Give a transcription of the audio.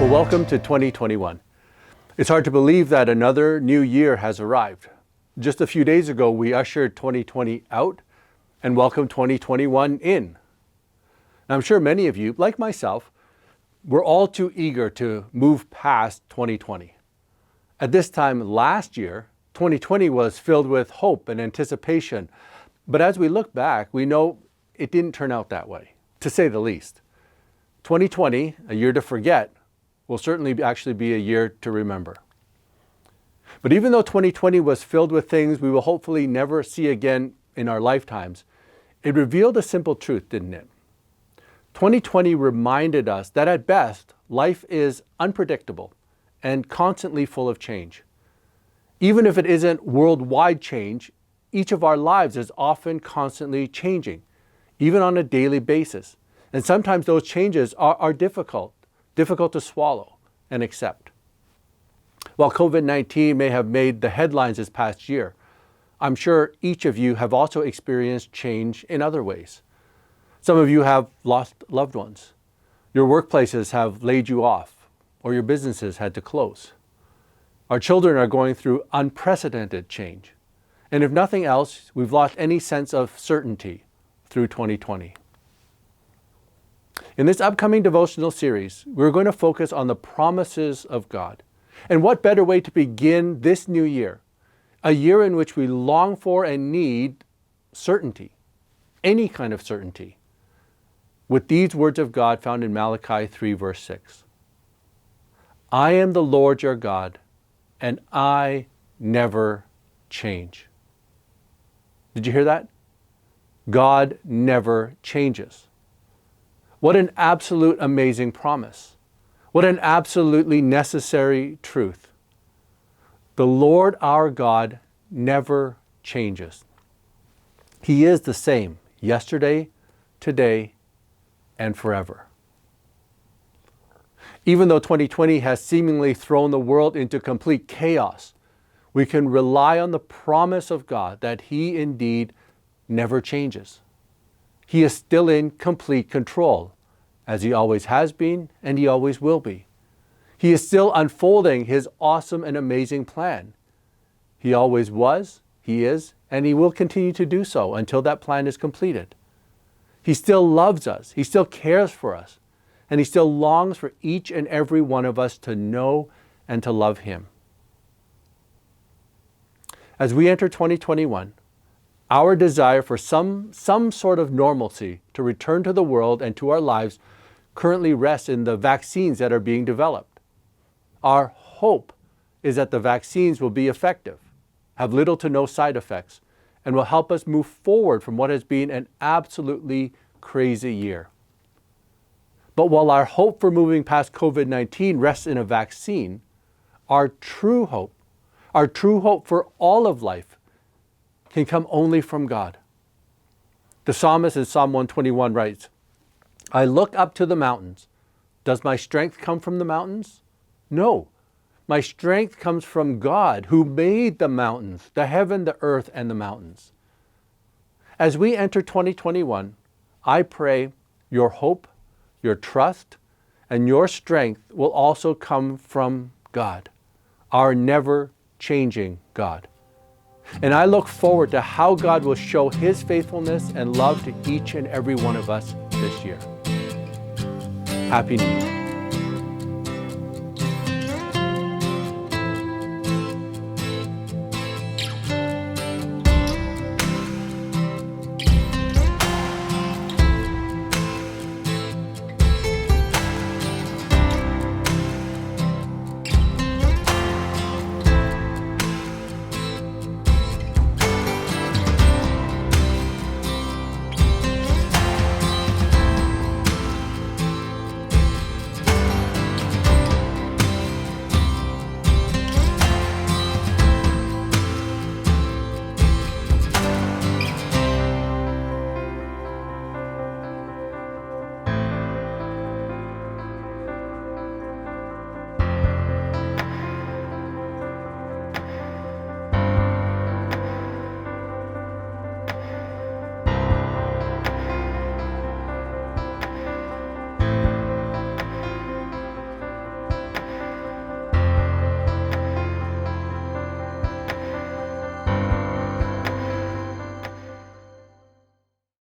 Well, welcome to 2021. It's hard to believe that another new year has arrived. Just a few days ago, we ushered 2020 out and welcomed 2021 in. I'm sure many of you, like myself, were all too eager to move past 2020. At this time last year, 2020 was filled with hope and anticipation. But as we look back, we know it didn't turn out that way, to say the least. 2020, a year to forget, will certainly actually be a year to remember. But even though 2020 was filled with things we will hopefully never see again in our lifetimes, it revealed a simple truth, didn't it? 2020 reminded us that at best, life is unpredictable and constantly full of change. Even if it isn't worldwide change, each of our lives is often constantly changing, even on a daily basis. And sometimes those changes are difficult to swallow and accept. While COVID-19 may have made the headlines this past year, I'm sure each of you have also experienced change in other ways. Some of you have lost loved ones. Your workplaces have laid you off, or your businesses had to close. Our children are going through unprecedented change. And if nothing else, we've lost any sense of certainty through 2020. In this upcoming devotional series, we're going to focus on the promises of God. And what better way to begin this new year, a year in which we long for and need certainty, any kind of certainty, with these words of God found in Malachi 3, verse 6. I am the Lord your God, and I never change. Did you hear that? God never changes. What an absolute amazing promise. What an absolutely necessary truth. The Lord our God never changes. He is the same yesterday, today, and forever. Even though 2020 has seemingly thrown the world into complete chaos, we can rely on the promise of God that He indeed never changes. He is still in complete control, as He always has been and He always will be. He is still unfolding His awesome and amazing plan. He always was, He is, and He will continue to do so until that plan is completed. He still loves us, He still cares for us, and He still longs for each and every one of us to know and to love Him. As we enter 2021, our desire for some sort of normalcy to return to the world and to our lives currently rests in the vaccines that are being developed. Our hope is that the vaccines will be effective, have little to no side effects, and will help us move forward from what has been an absolutely crazy year. But while our hope for moving past COVID-19 rests in a vaccine, our true hope for all of life can come only from God. The psalmist in Psalm 121 writes, I look up to the mountains. Does my strength come from the mountains? No. My strength comes from God who made the mountains, the heaven, the earth, and the mountains. As we enter 2021, I pray your hope, your trust, and your strength will also come from God, our never-changing God. And I look forward to how God will show His faithfulness and love to each and every one of us this year. Happy New Year.